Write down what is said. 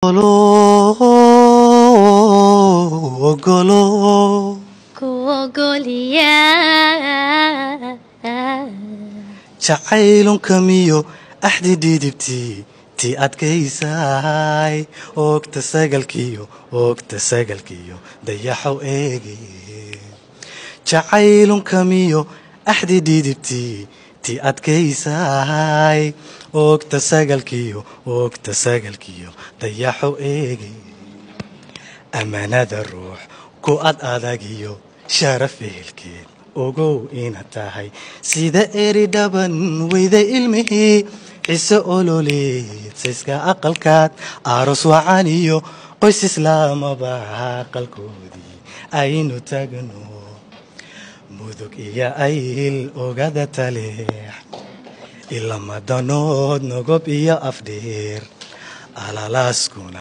Golo Gogolia jacaylun kamiyo axdi dhidibtii tii adkaysay ogta sagalkiyo dayaxow eegi jacaylun kamiyo axdi dhidibtii tii adkaysay ogta sagalkiyo dayaxow eegi amaanada ruux ku adagiyo sharaf ehelkeed ogow ina tahay sida eri dhaban weyda ilmihii ciise ololeed sayska aqalkaad aroos wacan iyo qoys islaamaba aqalkoodii aynu tagno mudug iyo ayl ogada taleex ilama danood nogob iyo afdheer alalaaskuna